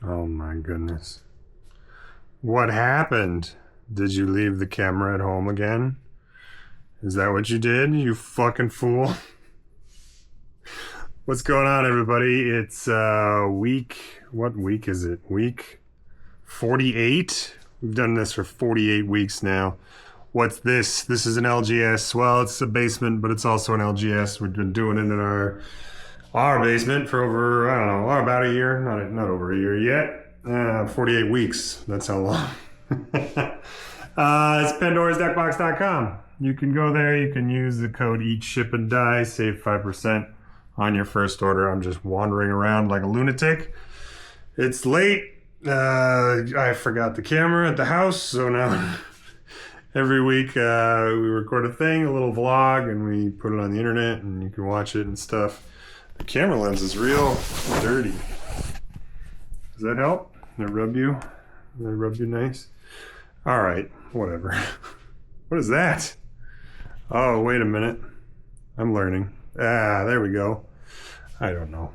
Oh my goodness. What happened? Did you leave the camera at home again? Is that what you did, you fucking fool? What's going on, everybody? It's what week is it? Week 48? We've done this for 48 weeks now. What's this? This is an LGS. Well, it's a basement, but it's also an LGS. We've been doing it in our basement for over, I don't know, about a year. Not over a year yet. 48 weeks. That's how long. It's PandorasDeckbox.com. You can go there. You can use the code EATSHIPANDDIE. Save 5% on your first order. I'm just wandering around like a lunatic. It's late. I forgot the camera at the house, so now every week we record a thing, a little vlog, and we put it on the internet, and you can watch it and stuff. The camera lens is real dirty. Does that help? Did it rub you? Did it rub you nice? All right, whatever. What is that? Oh, wait a minute. I'm learning. There we go. I don't know.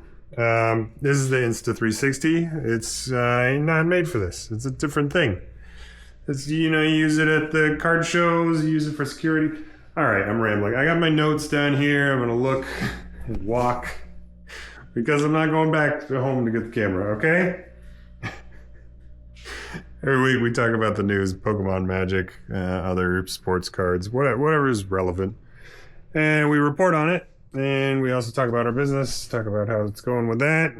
This is the Insta360. It's not made for this. It's a different thing. It's, you use it at the card shows, you use it for security. All right, I'm rambling. I got my notes down here. I'm going to look and walk because I'm not going back to home to get the camera, okay? Every week we talk about the news, Pokemon, Magic, other sports cards, whatever is relevant. And we report on it. And we also talk about our business, talk about how it's going with that.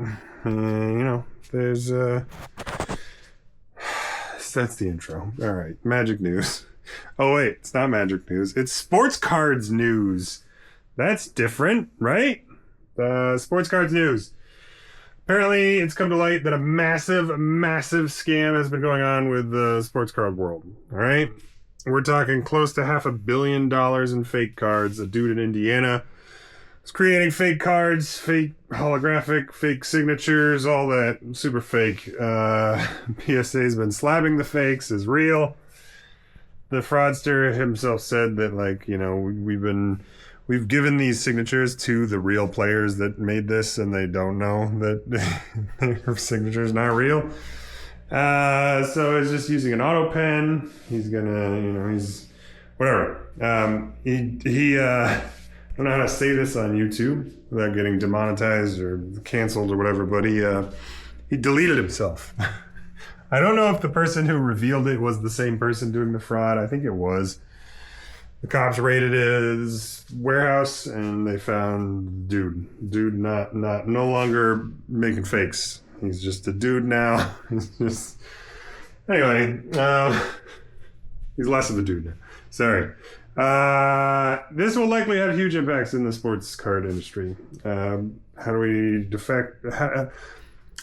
There's that's the intro. All right, Magic news. Oh wait, it's not Magic news. It's sports cards news. That's different, right? Sports cards news. Apparently, it's come to light that a massive scam has been going on with the sports card world. All right, we're talking close to $500 million in fake cards. A dude in Indiana was creating fake cards, fake holographic, fake signatures, all that super fake. PSA's been slabbing the fakes as real. The fraudster himself said that, we've given these signatures to the real players that made this, and they don't know that their signature's not real. So he's just using an auto pen. He's gonna, he's whatever. I don't know how to say this on YouTube without getting demonetized or canceled or whatever, but he deleted himself. I don't know if the person who revealed it was the same person doing the fraud. I think it was. The cops raided his warehouse and they found dude no longer making fakes. He's just a dude now. Anyway, he's less of a dude now. Sorry. This will likely have huge impacts in the sports card industry. How do we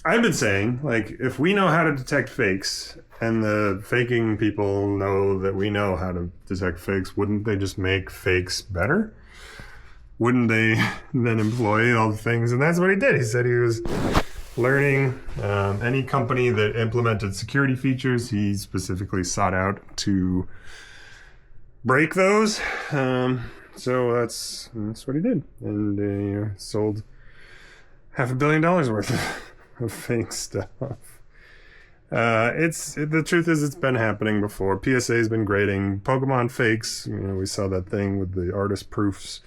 I've been saying, if we know how to detect fakes and the faking people know that we know how to detect fakes, wouldn't they just make fakes better? Wouldn't they then employ all the things? And that's what he did. He said he was learning. Any company that implemented security features, he specifically sought out to break those. So that's what he did. And sold $500 million worth of fake stuff. The truth is, it's been happening before. PSA's been grading Pokemon fakes. We saw that thing with the artist proofs,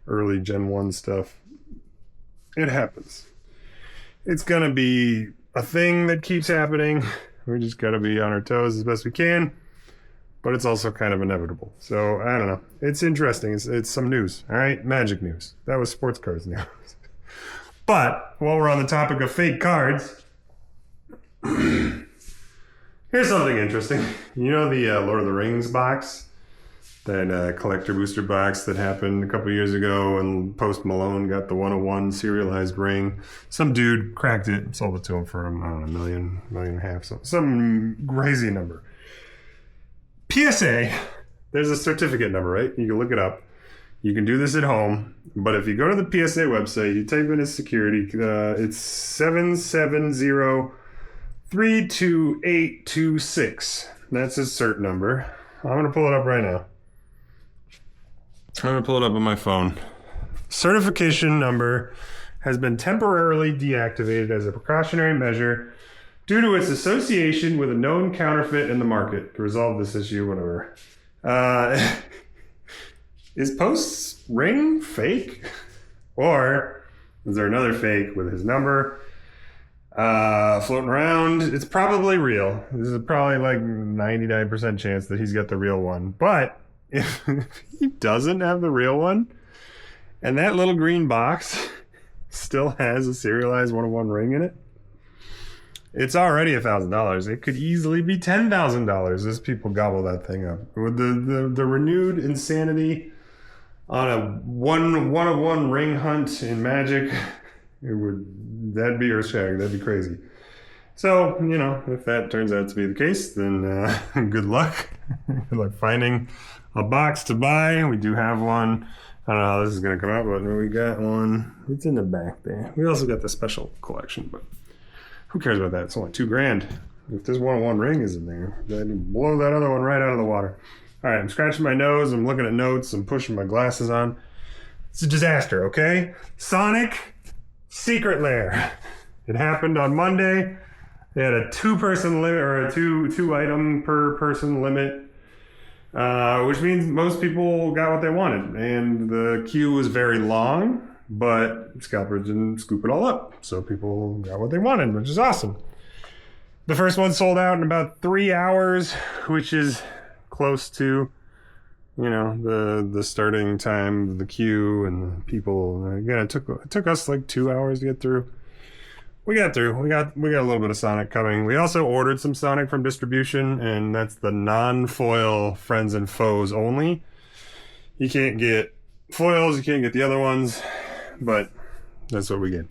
early Gen 1 stuff. It happens. It's gonna be a thing that keeps happening. We just gotta be on our toes as best we can. But it's also kind of inevitable. So, I don't know. It's interesting. It's some news. All right? Magic news. That was sports cards news. But, while we're on the topic of fake cards, here's something interesting. You know the Lord of the Rings box? That collector booster box that happened a couple years ago, and Post Malone got the 101 serialized ring. Some dude cracked it and sold it to him for, I don't know, $1.5 million, some crazy number. PSA, there's a certificate number, right? You can look it up. You can do this at home, but if you go to the PSA website, you type in his security, it's 770-32826. That's his cert number. I'm going to pull it up right now. I'm going to pull it up on my phone. Certification number has been temporarily deactivated as a precautionary measure Due to its association with a known counterfeit in the market, to resolve this issue, whatever. Is Post's ring fake? Or is there another fake with his number floating around? It's probably real. This is probably like 99% chance that he's got the real one. But if he doesn't have the real one, and that little green box still has a serialized 1-of-1 ring in it, it's already $1,000. It could easily be $10,000 as people gobble that thing up. With the renewed insanity on a one-of-one ring hunt in Magic, that'd be earth-shattering. That'd be crazy. So, you know, if that turns out to be the case, then good luck. Good luck finding a box to buy. We do have one. I don't know how this is going to come out, but we got one. It's in the back there. We also got the special collection, but who cares about that? It's only $2,000. If this 1-of-1 ring is in there, then blow that other one right out of the water. All right, I'm scratching my nose. I'm looking at notes. I'm pushing my glasses on. It's a disaster, okay? Sonic Secret Lair. It happened on Monday. They had a 2-person limit, or a two item per person limit, which means most people got what they wanted. And the queue was very long, but scalpers didn't scoop it all up. So people got what they wanted, which is awesome. The first one sold out in about 3 hours, which is close to, you know, the starting time of the queue and the people. Again, it took us like 2 hours to get through. We got through. We got a little bit of Sonic coming. We also ordered some Sonic from distribution, and that's the non-foil friends and foes only. You can't get foils, you can't get the other ones, but that's what we get.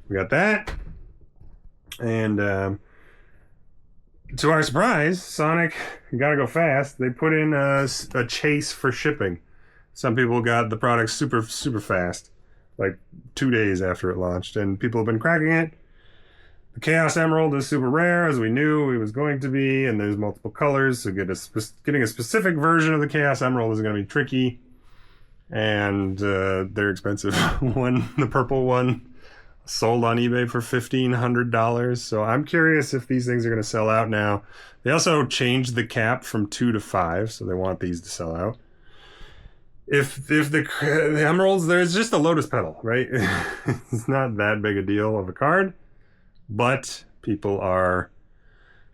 We got that, and to our surprise, Sonic gotta go fast. They put in a chase for shipping. Some people got the product super fast, like 2 days after it launched, and people have been cracking it. The Chaos Emerald is super rare, as we knew it was going to be, and there's multiple colors, so getting a specific version of the Chaos Emerald is going to be tricky, and they're expensive. The purple one sold on eBay for $1,500, so I'm curious if these things are going to sell out now. They also changed the cap from 2 to 5, so they want these to sell out. If the emeralds, there's just a lotus petal, right? It's not that big a deal of a card. But people are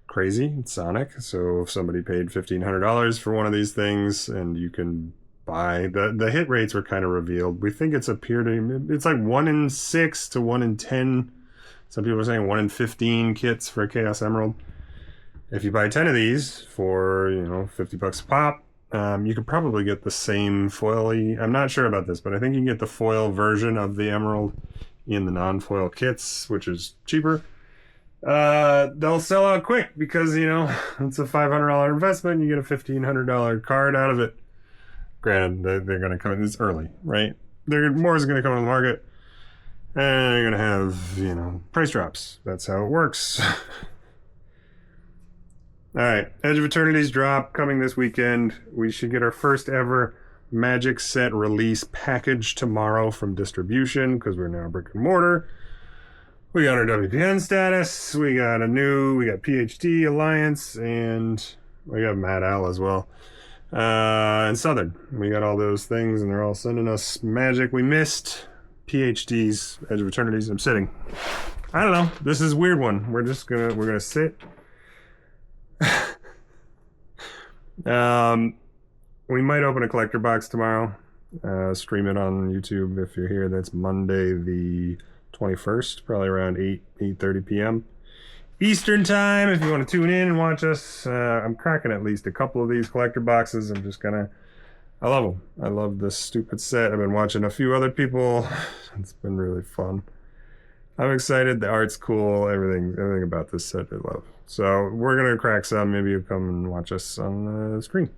crazy. It's Sonic. So if somebody paid $1,500 for one of these things, and you can buy, the hit rates were kind of revealed. We think it's it's like 1 in 6 to 1 in 10. Some people are saying 1 in 15 kits for a Chaos Emerald. If you buy 10 of these for, you know, $50 a pop, you could probably get the same foil-y. I'm not sure about this, but I think you can get the foil version of the Emerald in the non-foil kits, which is cheaper. They'll sell out quick because, you know, it's a $500 investment. You get a $1,500 card out of it. Granted, they're going to come in. It's early, right? More is going to come on the market, and they're going to have, you know, price drops. That's how it works. All right, Edge of Eternity's drop coming this weekend. We should get our first ever Magic set release package tomorrow from distribution, because we're now brick and mortar. We got our WPN status, we got PhD Alliance, and we got Mad Owl as well, and Southern. We got all those things, and they're all sending us magic. We missed PhD's Edge of Eternities. I'm sitting. I don't know, this is a weird one. We're gonna sit. We might open a collector box tomorrow, stream it on YouTube if you're here. That's Monday the 21st, probably around 8:30 p.m. Eastern time, if you want to tune in and watch us. I'm cracking at least a couple of these collector boxes. I love them. I love this stupid set. I've been watching a few other people. It's been really fun. I'm excited. The art's cool. Everything about this set I love. So we're going to crack some. Maybe you'll come and watch us on the screen.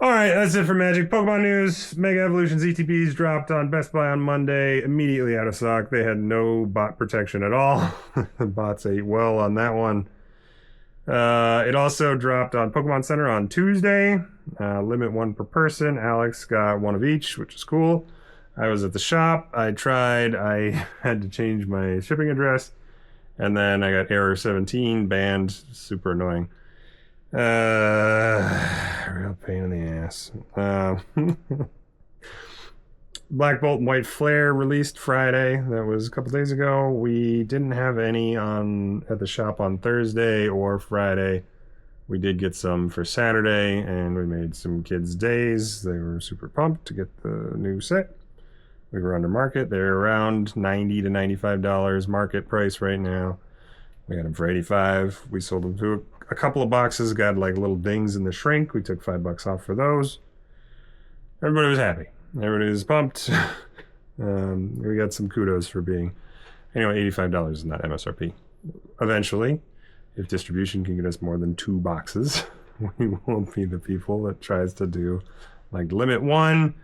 All right, that's it for Magic. Pokemon news. Mega Evolutions ETBs dropped on Best Buy on Monday. Immediately out of stock. They had no bot protection at all. The bots ate well on that one. It also dropped on Pokemon Center on Tuesday. Limit 1 per person. Alex got 1 of each, which is cool. I was at the shop. I tried. I had to change my shipping address. And then I got Error 17 banned, super annoying. Real pain in the ass. Black Bolt and White Flare released Friday. That was a couple days ago. We didn't have any at the shop on Thursday or Friday. We did get some for Saturday, and we made some kids' days. They were super pumped to get the new set. We were under market. They're around $90 to $95 market price right now. We got them for $85. We sold them to a couple of boxes, got like little dings in the shrink. We took $5 off for those. Everybody was happy. Everybody was pumped. We got some kudos for being... Anyway, $85 is not MSRP. Eventually, if distribution can get us more than 2 boxes, we won't be the people that tries to do like limit 1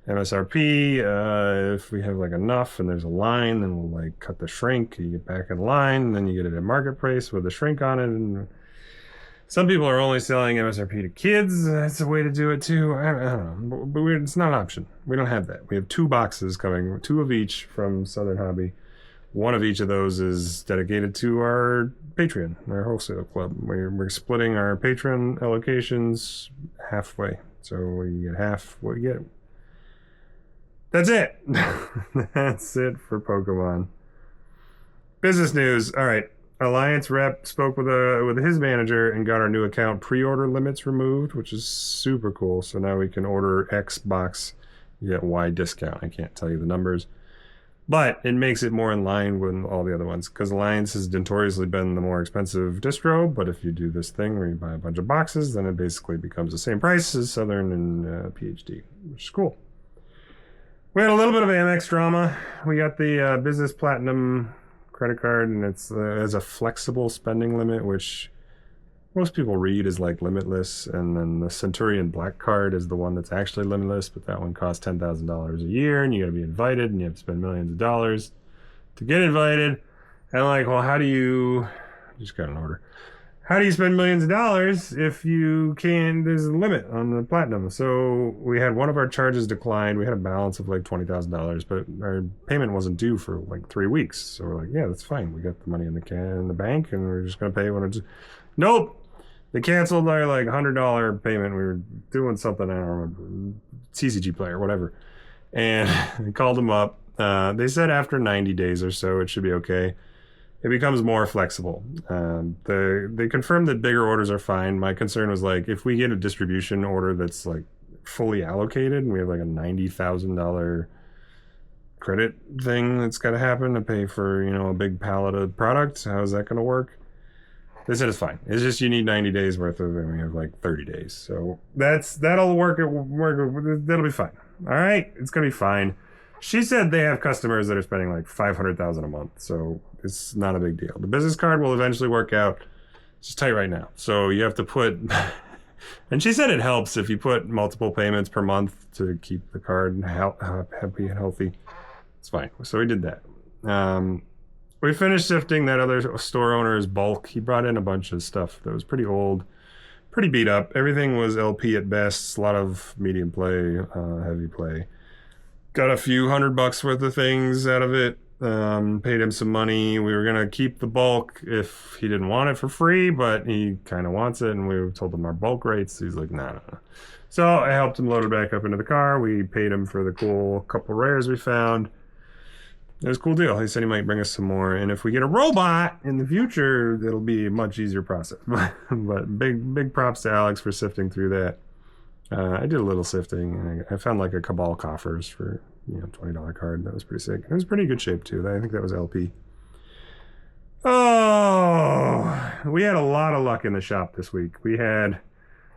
MSRP. If we have like enough and there's a line, then we'll like cut the shrink. You get back in line, then you get it at market price with the shrink on it. And some people are only selling MSRP to kids. That's a way to do it too. I don't know, but it's not an option. We don't have that. We have 2 boxes coming, 2 of each from Southern Hobby. One of each of those is dedicated to our Patreon, our wholesale club. We're splitting our Patreon allocations halfway. So we get half what you get. That's it. That's it for Pokemon. Business news. All right. Alliance rep spoke with his manager and got our new account pre-order limits removed, which is super cool. So now we can order X box, you get Y discount. I can't tell you the numbers, but it makes it more in line with all the other ones, because Alliance has notoriously been the more expensive distro. But if you do this thing where you buy a bunch of boxes, then it basically becomes the same price as Southern and PhD, which is cool. We had a little bit of Amex drama. We got the Business Platinum credit card, and it's has a flexible spending limit, which most people read as like limitless, and then the Centurion Black card is the one that's actually limitless, but that one costs $10,000 a year, and you got to be invited, and you have to spend millions of dollars to get invited. And like, well, how do you just got an order? How do you spend millions of dollars if you can't? There's a limit on the platinum. So we had one of our charges declined. We had a balance of like $20,000, but our payment wasn't due for like 3 weeks. So we're like, yeah, that's fine. We got the money in the bank, and we're just gonna pay when it's. Nope, they canceled our like $100 payment. We were doing something, I don't remember, TCGplayer, whatever, and I called them up. They said after 90 days or so it should be okay. It becomes more flexible. They confirmed that bigger orders are fine. My concern was like, if we get a distribution order that's like fully allocated and we have like a $90,000 credit thing that's got to happen to pay for, you know, a big pallet of product, how is that going to work? They said it's fine. It's just you need 90 days worth of it, and we have like 30 days. So that'll work. That'll be fine. All right, it's going to be fine. She said they have customers that are spending like $500,000 a month, so it's not a big deal. The business card will eventually work out. It's just tight right now, so you have to put. And she said it helps if you put multiple payments per month to keep the card happy and healthy. It's fine. So we did that. We finished sifting that other store owner's bulk. He brought in a bunch of stuff that was pretty old, pretty beat up. Everything was LP at best. A lot of medium play, heavy play. Got a few $100 worth of things out of it. Paid him some money. We were gonna keep the bulk if he didn't want it for free, but he kind of wants it, and we told him our bulk rates. He's like, no. So I helped him load it back up into the car. We paid him for the cool couple rares we found. It was a cool deal. He said he might bring us some more, and if we get a robot in the future, it'll be a much easier process. But big props to Alex for sifting through that. I did a little sifting, and I found like a Cabal coffers for, you know, $20 card. That was pretty sick. It was pretty good shape too. I think that was LP. Oh, we had a lot of luck in the shop this week. We had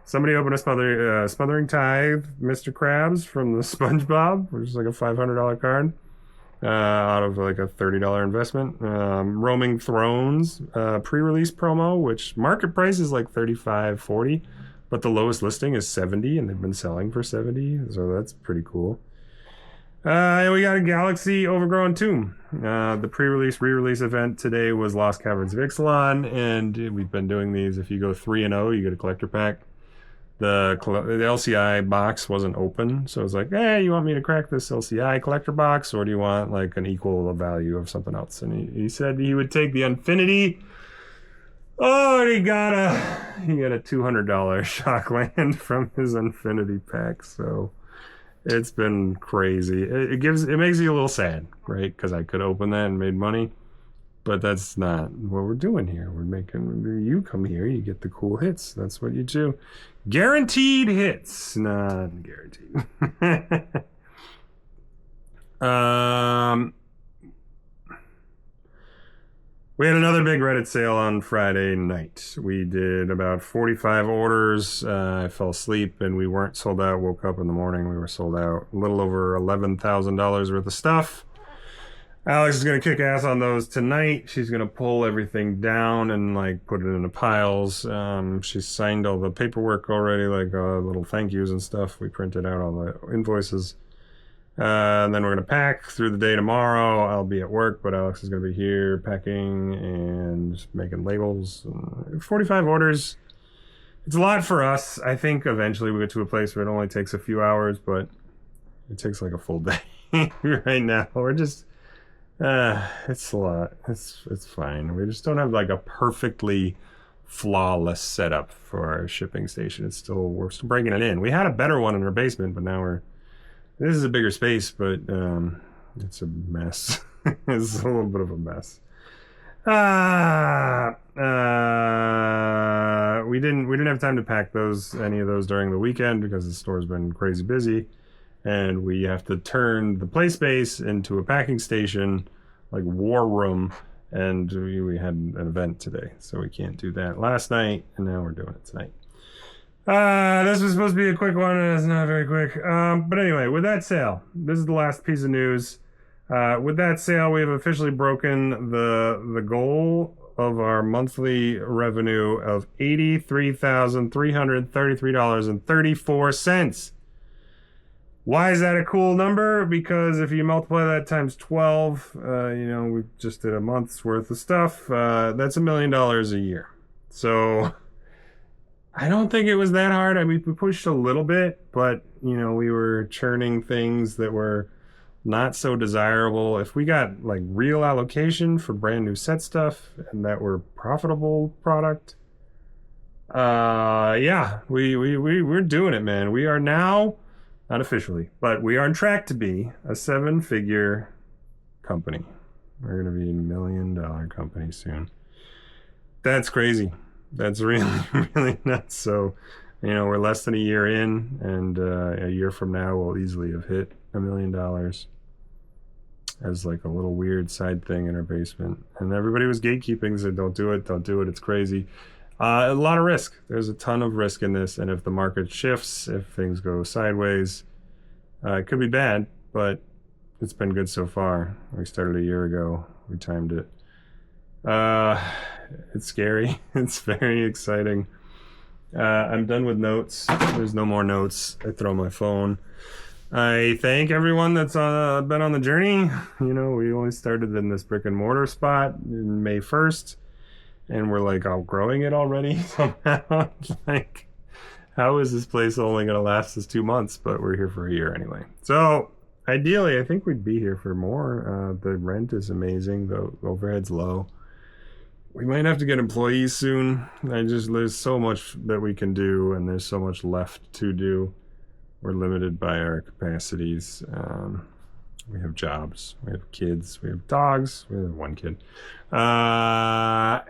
somebody open a Smothering Tithe, Mr. Krabs from the SpongeBob, which is like a $500 card. Out of like a $30 investment. Roaming Thrones pre-release promo, which market price is like $35-$40, but the lowest listing is $70, and they've been selling for $70, so that's pretty cool. And we got a Galaxy Overgrown Tomb. The pre-release re-release event today was Lost Caverns of Ixalan, and we've been doing these. If you go 3-0, you get a collector pack. The LCI box wasn't open, so I was like, hey, you want me to crack this LCI collector box, or do you want like an equal value of something else? And he said he would take the Infinity. Oh, and he got a $200 Shockland from his Infinity pack. So it's been crazy. It makes you a little sad, right? Because I could open that and made money. But that's not what we're doing here. You come here, you get the cool hits. That's what you do. Guaranteed hits, not guaranteed. We had another big Reddit sale on Friday night. We did about 45 orders. I fell asleep and we weren't sold out. Woke up in the morning, we were sold out. A little over $11,000 worth of stuff. Alex is going to kick ass on those tonight. She's going to pull everything down and like put it into piles. She's signed all the paperwork already, like little thank yous and stuff. We printed out all the invoices. And then we're going to pack through the day tomorrow. I'll be at work, but Alex is going to be here packing and making labels. 45 orders. It's a lot for us. I think eventually we get to a place where it only takes a few hours, but it takes like a full day right now. We're just... it's a lot. It's fine. We just don't have like a perfectly flawless setup for our shipping station. We're still breaking it in. We had a better one in our basement, but now this is a bigger space, but it's a mess. It's a little bit of a mess. We didn't have time to pack any of those during the weekend because the store's been crazy busy. And we have to turn the play space into a packing station, like war room, and we had an event today, so we can't do that last night, and now we're doing it tonight. This was supposed to be a quick one, and it's not very quick. But anyway, with that sale, this is the last piece of news. With that sale, we have officially broken the goal of our monthly revenue of $83,333.34. Why is that a cool number? Because if you multiply that times 12, we just did a month's worth of stuff. That's $1 million a year. So I don't think it was that hard. I mean, we pushed a little bit, but we were churning things that were not so desirable. If we got like real allocation for brand new set stuff and that were profitable product, we're doing it, man. We are now, not officially, but we are on track to be a 7-figure company. We're going to be a $1 million company soon. That's crazy. That's really, really nuts. So, we're less than a year in, and a year from now, we'll easily have hit $1 million as like a little weird side thing in our basement. And everybody was gatekeeping, said, don't do it, it's crazy. A lot of risk. There's a ton of risk in this, and if the market shifts, if things go sideways, it could be bad, but it's been good so far. We started a year ago. We timed it. It's scary. It's very exciting. I'm done with notes. There's no more notes. I throw my phone. I thank everyone that's been on the journey. We only started in this brick and mortar spot in May 1st. And we're like outgrowing it already somehow. Like, how is this place only going to last us 2 months? But we're here for a year anyway. So ideally, I think we'd be here for more. The rent is amazing. The overhead's low. We might have to get employees soon. There's so much that we can do, and there's so much left to do. We're limited by our capacities. We have jobs, we have kids, we have dogs, we have one kid. Thank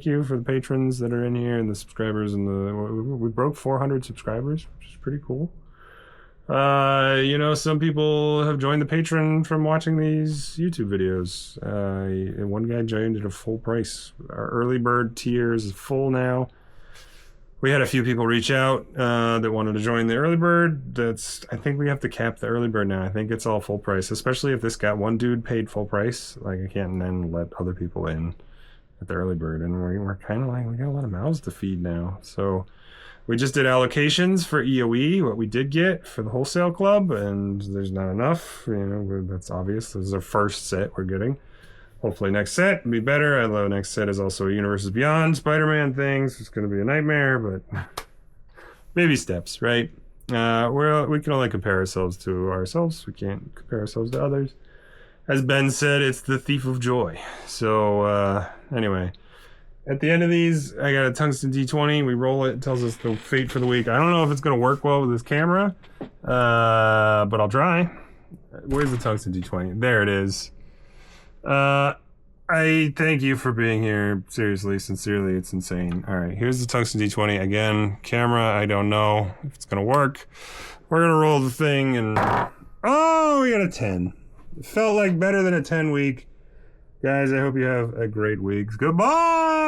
you for the patrons that are in here and the subscribers. We broke 400 subscribers, which is pretty cool. Some people have joined the Patreon from watching these YouTube videos. One guy joined at a full price. Our early bird tier is full now. We had a few people reach out that wanted to join the early bird. I think we have to cap the early bird now. I think it's all full price, especially if this got one dude paid full price. Like, I can't then let other people in at the early bird. And we're kind of like, we got a lot of mouths to feed now. So we just did allocations for EOE, what we did get for the wholesale club, and there's not enough. That's obvious. This is our first set we're getting. Hopefully next set will be better. I love next set is also a Universes Beyond Spider-Man thing, so it's going to be a nightmare, but baby steps, right? We can only compare ourselves to ourselves. We can't compare ourselves to others. As Ben said, it's the thief of joy. So anyway, at the end of these, I got a tungsten D20. We roll it. It tells us the fate for the week. I don't know if it's going to work well with this camera, but I'll try. Where's the tungsten D20? There it is. I thank you for being here. Seriously, sincerely, it's insane. All right, here's the tungsten D20. Again, camera, I don't know if it's going to work. We're going to roll the thing and... Oh, we got a 10. It felt like better than a 10 week. Guys, I hope you have a great week. Goodbye!